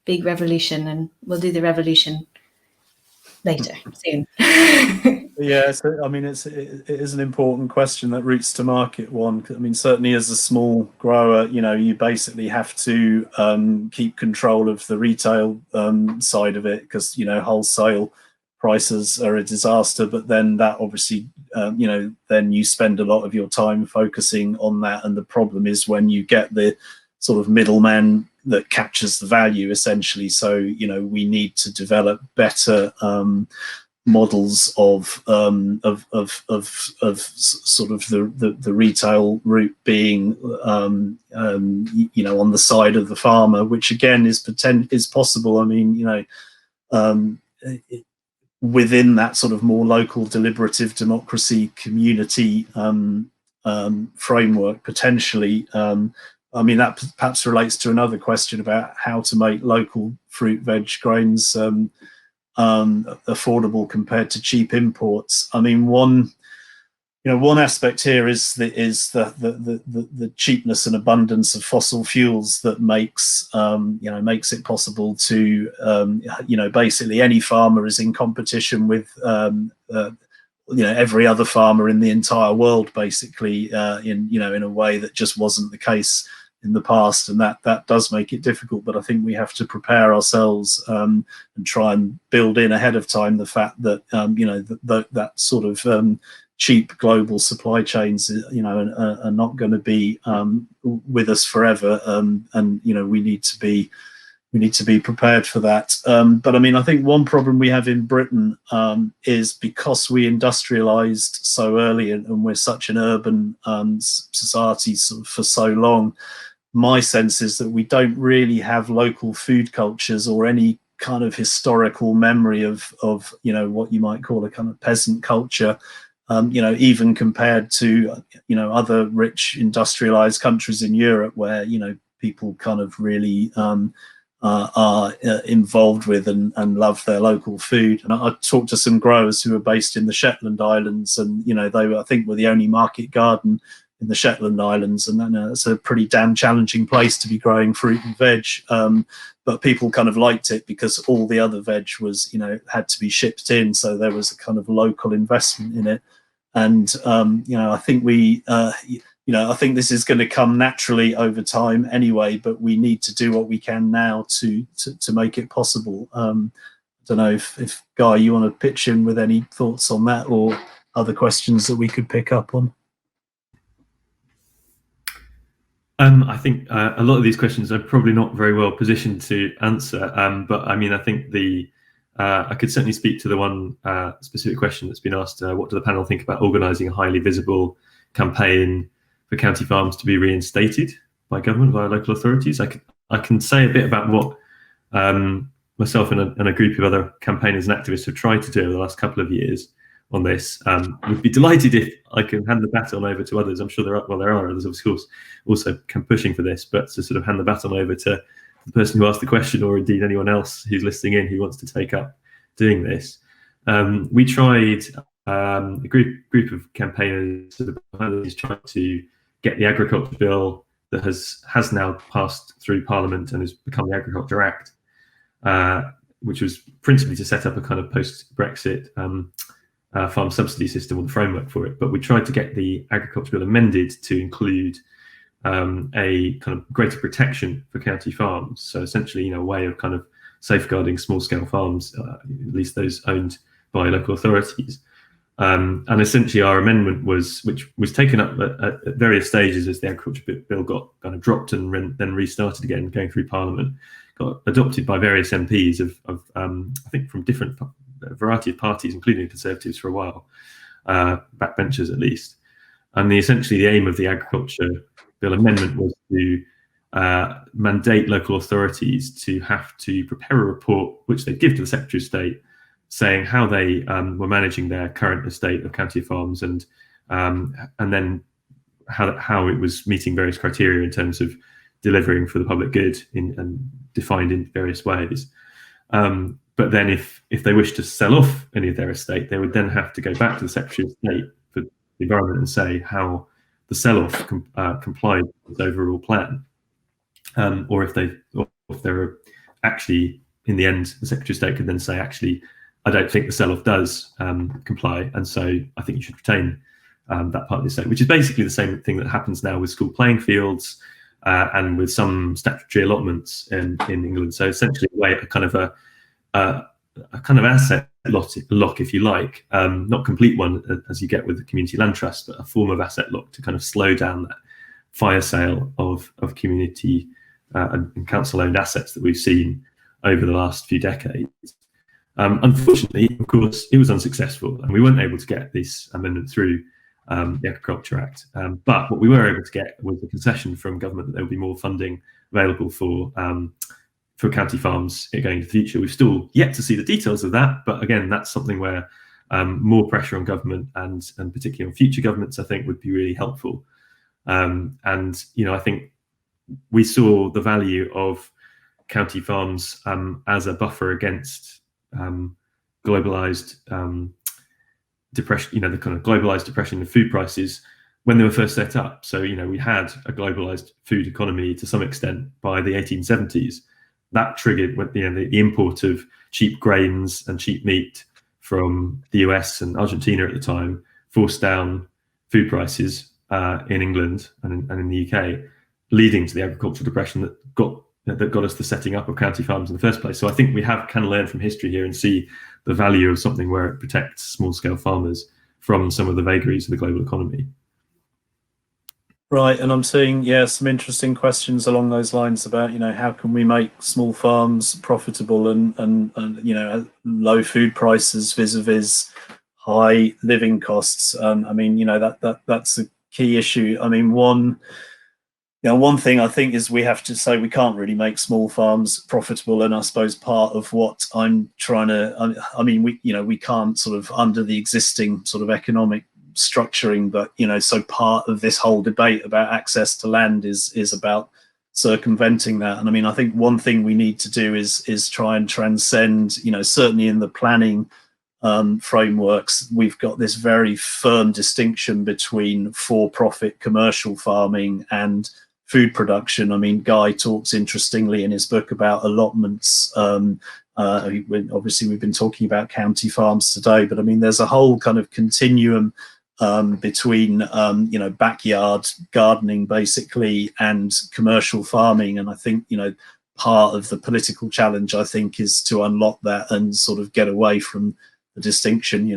big revolution, and we'll do the revolution later, soon. Yeah, so it is an important question, that routes to market one. Certainly as a small grower, you basically have to keep control of the retail side of it, because wholesale prices are a disaster. But then that obviously, then you spend a lot of your time focusing on that, and the problem is when you get the sort of middleman that captures the value, essentially. So we need to develop better models of sort of the retail route being on the side of the farmer, which again is possible. Within that sort of more local deliberative democracy community framework, potentially. That perhaps relates to another question about how to make local fruit, veg, grains affordable compared to cheap imports. One aspect here is the cheapness and abundance of fossil fuels that makes it possible to basically any farmer is in competition with every other farmer in the entire world, basically, in a way that just wasn't the case in the past, and that does make it difficult. But I think we have to prepare ourselves and try and build in ahead of time the fact that that sort of cheap global supply chains are not going to be with us forever, and we need to be prepared for that. But I think one problem we have in Britain is because we industrialized so early, and we're such an urban society for so long. My sense is that we don't really have local food cultures or any kind of historical memory of what you might call a kind of peasant culture you know, even compared to, you know, other rich industrialized countries in Europe where, you know, people kind of really are involved with and love their local food. And I talked to some growers who were based in the Shetland Islands, and, you know, they were, I think, were the only market garden in the Shetland Islands, and then it's a pretty damn challenging place to be growing fruit and veg. But people kind of liked it because all the other veg was, you know, had to be shipped in, so there was a kind of local investment in it. And you know, I think we, you know, I think this is going to come naturally over time anyway. But we need to do what we can now to make it possible. I don't know if Guy, you want to pitch in with any thoughts on that or other questions that we could pick up on. I think a lot of these questions are probably not very well positioned to answer, but I mean, I think I could certainly speak to the one specific question that's been asked. What do the panel think about organising a highly visible campaign for county farms to be reinstated by government via local authorities? I can say a bit about what myself and a group of other campaigners and activists have tried to do over the last couple of years on this. Would be delighted if I can hand the baton over to others. I'm sure there are others, of course, also pushing for this, but to sort of hand the baton over to the person who asked the question, or indeed anyone else who's listening in who wants to take up doing this. We tried, a group of campaigners sort of tried to get the agriculture bill that has now passed through Parliament and has become the Agriculture Act, which was principally to set up a kind of post-Brexit farm subsidy system or the framework for it. But we tried to get the agriculture bill amended to include a kind of greater protection for county farms. So essentially, you know, a way of kind of safeguarding small-scale farms, at least those owned by local authorities. And essentially, our amendment which was taken up at various stages as the agriculture bill got kind of dropped and then restarted again, going through Parliament, got adopted by various MPs of I think from different variety of parties, including Conservatives for a while, backbenchers at least. And essentially the aim of the agriculture bill amendment was to mandate local authorities to have to prepare a report which they give to the Secretary of State, saying how they were managing their current estate of county farms and then how it was meeting various criteria in terms of delivering for the public good and defined in various ways. But then if they wish to sell off any of their estate, they would then have to go back to the Secretary of State for the Environment and say how the sell-off complied with the overall plan. Or if they're actually, in the end, the Secretary of State could then say, actually, I don't think the sell-off does comply, and so I think you should retain that part of the estate, which is basically the same thing that happens now with school playing fields and with some statutory allotments in England. So essentially, a kind of asset lock, if you like, not complete one as you get with the community land trust, but a form of asset lock to kind of slow down that fire sale of community and council-owned assets that we've seen over the last few decades. Unfortunately, of course, it was unsuccessful, and we weren't able to get this amendment through the Agriculture Act. But what we were able to get was a concession from government that there would be more funding available for county farms going into the future. We've still yet to see the details of that, but again, that's something where more pressure on government and particularly on future governments, I think, would be really helpful. And you know, I think we saw the value of county farms as a buffer against globalized depression, you know, the kind of globalized depression of food prices when they were first set up. So, you know, we had a globalized food economy to some extent by the 1870s. That triggered, you know, the import of cheap grains and cheap meat from the US and Argentina at the time, forced down food prices in England and in the UK, leading to the agricultural depression that got us the setting up of county farms in the first place. So I think we can learn from history here and see the value of something where it protects small-scale farmers from some of the vagaries of the global economy. Right, and I'm seeing, some interesting questions along those lines about, you know, how can we make small farms profitable and you know, low food prices vis-a-vis high living costs. I mean, you know, that's a key issue. I mean, one thing I think is we have to say we can't really make small farms profitable, and I suppose part of what I'm trying to, I mean, we can't sort of, under the existing sort of economic structuring, but so part of this whole debate about access to land is about circumventing that. And I mean, I think one thing we need to do is try and transcend, certainly in the planning frameworks, we've got this very firm distinction between for-profit commercial farming and food production. I mean, Guy talks interestingly in his book about allotments. Obviously, we've been talking about county farms today, but I mean, there's a whole kind of continuum between, backyard gardening basically and commercial farming. And I think, part of the political challenge, I think, is to unlock that and sort of get away from the distinction.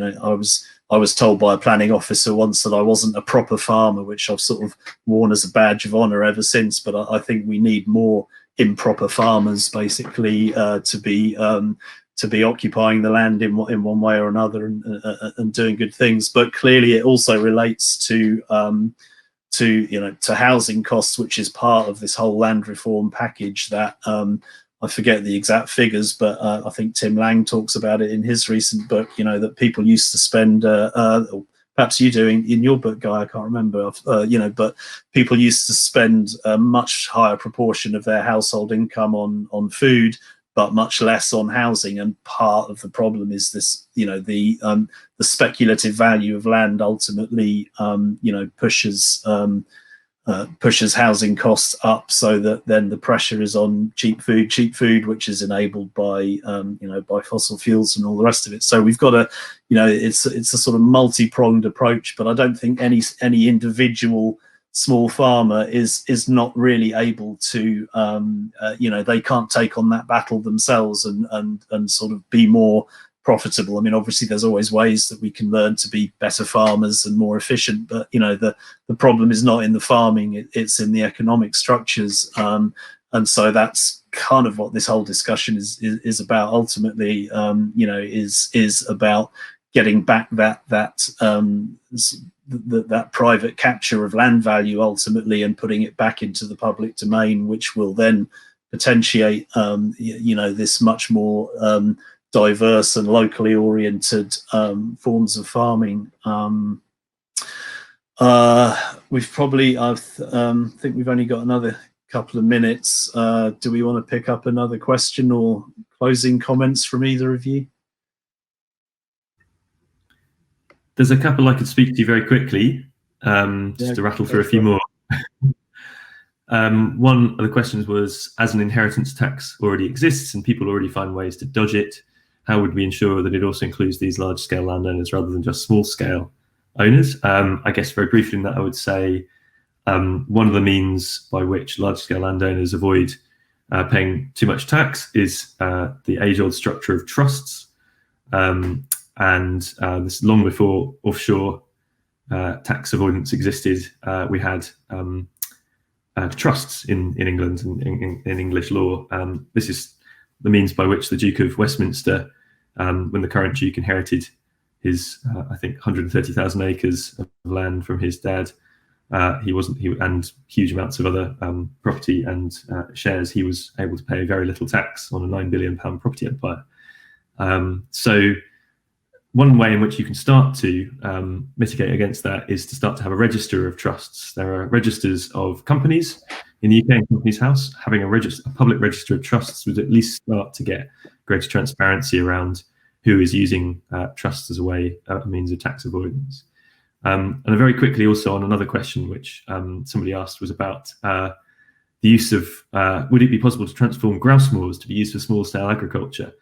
I was told by a planning officer once that I wasn't a proper farmer, which I've sort of worn as a badge of honor ever since. But I think we need more improper farmers, basically, to be occupying the land in one way or another and doing good things. But clearly, it also relates to housing costs, which is part of this whole land reform package that I forget the exact figures, but I think Tim Lang talks about it in his recent book, that people used to spend, perhaps you do in your book, Guy, I can't remember, but people used to spend a much higher proportion of their household income on food, but much less on housing. And part of the problem is this, the speculative value of land ultimately, pushes housing costs up, so that then the pressure is on cheap food, which is enabled by by fossil fuels and all the rest of it. So we've got it's a sort of multi-pronged approach, but I don't think any individual small farmer is not really able to they can't take on that battle themselves and sort of be more profitable. I mean, obviously there's always ways that we can learn to be better farmers and more efficient, but the problem is not in the farming, it's in the economic structures, and so that's kind of what this whole discussion is about ultimately. Is about getting back that private capture of land value ultimately and putting it back into the public domain, which will then potentiate this much more diverse and locally oriented forms of farming. We've probably, I think we've only got another couple of minutes. Do we want to pick up another question or closing comments from either of you? There's a couple I could speak to you very quickly, just to rattle through a few more. One of the questions was, as an inheritance tax already exists and people already find ways to dodge it, how would we ensure that it also includes these large-scale landowners rather than just small-scale owners? I guess very briefly in that, I would say one of the means by which large-scale landowners avoid paying too much tax is the age-old structure of trusts. And this long before offshore tax avoidance existed, we had trusts in England and in English law. This is the means by which the Duke of Westminster, when the current Duke inherited his, I think, 130,000 acres of land from his dad, and huge amounts of other property and shares, he was able to pay very little tax on a £9 billion property empire. So one way in which you can start to mitigate against that is to start to have a register of trusts. There are registers of companies in the UK and Companies House. Having a public register of trusts would at least start to get greater transparency around who is using trusts as a means of tax avoidance. And very quickly also on another question which somebody asked was about the use of, would it be possible to transform grouse moors to be used for small scale agriculture?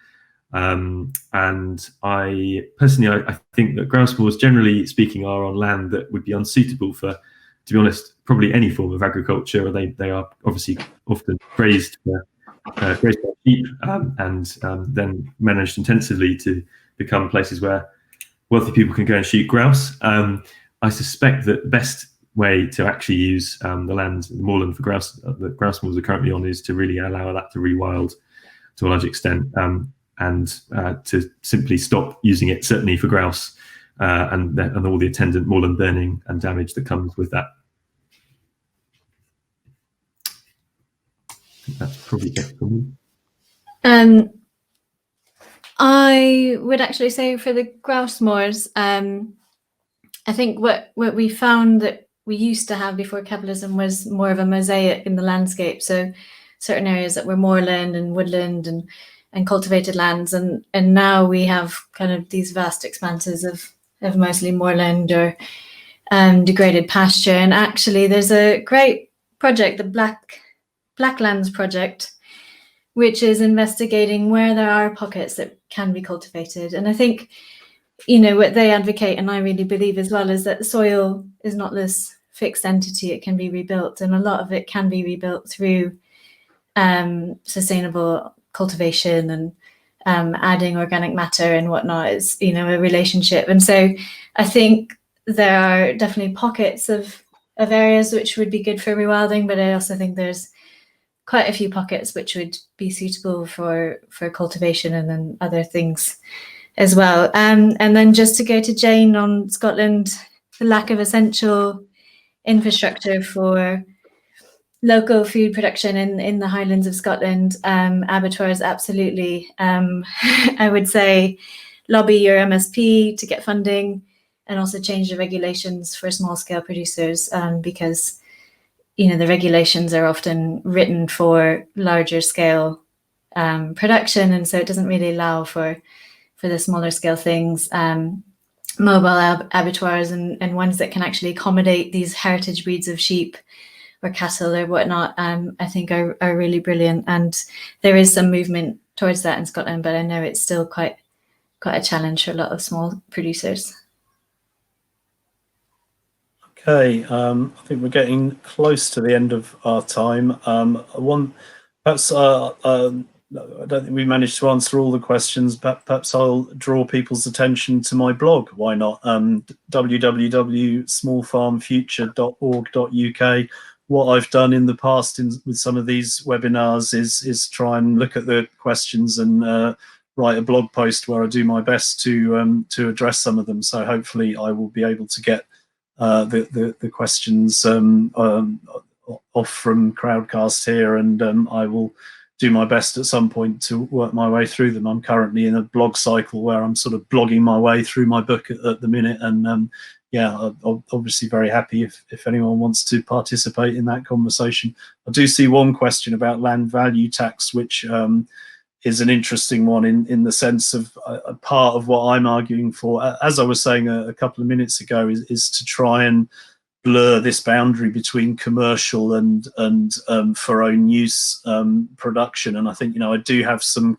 And I personally, I think that grouse moors, generally speaking, are on land that would be unsuitable for, to be honest, probably any form of agriculture. They are obviously often grazed by sheep and then managed intensively to become places where wealthy people can go and shoot grouse. I suspect that the best way to actually use the land, the moorland for grouse, that grouse moors are currently on, is to really allow that to rewild to a large extent. And to simply stop using it, certainly for grouse, and all the attendant moorland burning and damage that comes with that. I think that's probably it for me. I would actually say for the grouse moors, I think what we found that we used to have before capitalism was more of a mosaic in the landscape. So certain areas that were moorland and woodland and cultivated lands, and now we have kind of these vast expanses of mostly moorland or degraded pasture. And actually, there's a great project, the Blacklands project, which is investigating where there are pockets that can be cultivated. And I think, you know, what they advocate, and I really believe as well, is that the soil is not this fixed entity. It can be rebuilt, and a lot of it can be rebuilt through sustainable cultivation and adding organic matter and whatnot. Is, you know, a relationship. And so I think there are definitely pockets of areas which would be good for rewilding, but I also think there's quite a few pockets which would be suitable for cultivation and then other things as well. And then just to go to Jane on Scotland, the lack of essential infrastructure for local food production in the Highlands of Scotland, abattoirs, absolutely. I would say lobby your MSP to get funding, and also change the regulations for small scale producers, because, you know, the regulations are often written for larger scale production, and so it doesn't really allow for the smaller scale things. Mobile abattoirs and ones that can actually accommodate these heritage breeds of sheep or cattle or whatnot, I think are really brilliant. And there is some movement towards that in Scotland, but I know it's still quite a challenge for a lot of small producers. Okay, I think we're getting close to the end of our time. Perhaps I don't think we managed to answer all the questions, but perhaps I'll draw people's attention to my blog. Why not? www.smallfarmfuture.org.uk. What I've done in the past with some of these webinars is try and look at the questions and write a blog post where I do my best to address some of them. So hopefully I will be able to get the questions off from Crowdcast here, and I will do my best at some point to work my way through them. I'm currently in a blog cycle where I'm sort of blogging my way through my book at the minute, and yeah, I'm obviously very happy if anyone wants to participate in that conversation. I do see one question about land value tax, which is an interesting one in the sense of a part of what I'm arguing for, as I was saying a couple of minutes ago, is to try and blur this boundary between commercial and for own use production. And I think, you know, I do have some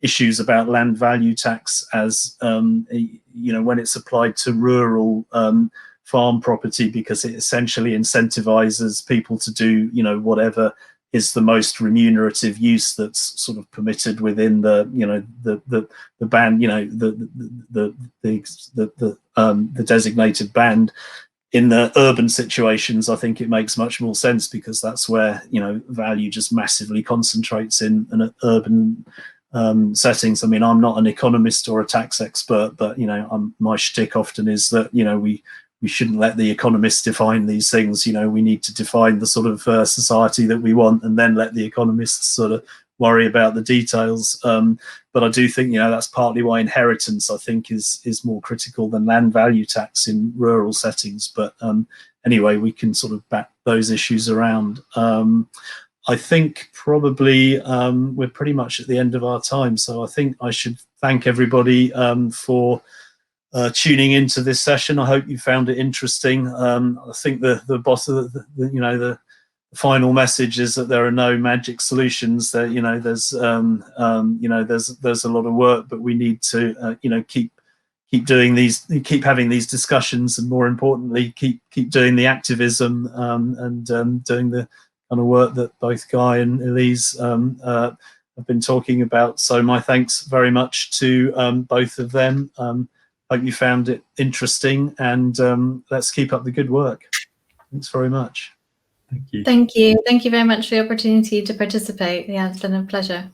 issues about land value tax as, you know, when it's applied to rural farm property, because it essentially incentivizes people to do, you know, whatever is the most remunerative use that's sort of permitted within the, you know, the band, you know, the designated band. In the urban situations, I think it makes much more sense, because that's where, you know, value just massively concentrates in an urban settings. I mean, I'm not an economist or a tax expert, but, you know, my shtick often is that, you know, we shouldn't let the economists define these things. You know, we need to define the sort of society that we want, and then let the economists sort of worry about the details. But I do think, you know, that's partly why inheritance, I think, is more critical than land value tax in rural settings. But anyway, we can sort of back those issues around. I think probably we're pretty much at the end of our time. So I think I should thank everybody for tuning into this session. I hope you found it interesting. I think the boss of the final message is that there are no magic solutions. That, you know, there's you know, there's a lot of work, but we need to you know, keep doing these, keep having these discussions, and more importantly, keep doing the activism and doing the kind of work that both Guy and Elise have been talking about. So my thanks very much to both of them. Hope you found it interesting, and let's keep up the good work. Thanks very much. Thank you. Thank you. Thank you very much for the opportunity to participate. Yeah, it's been a pleasure.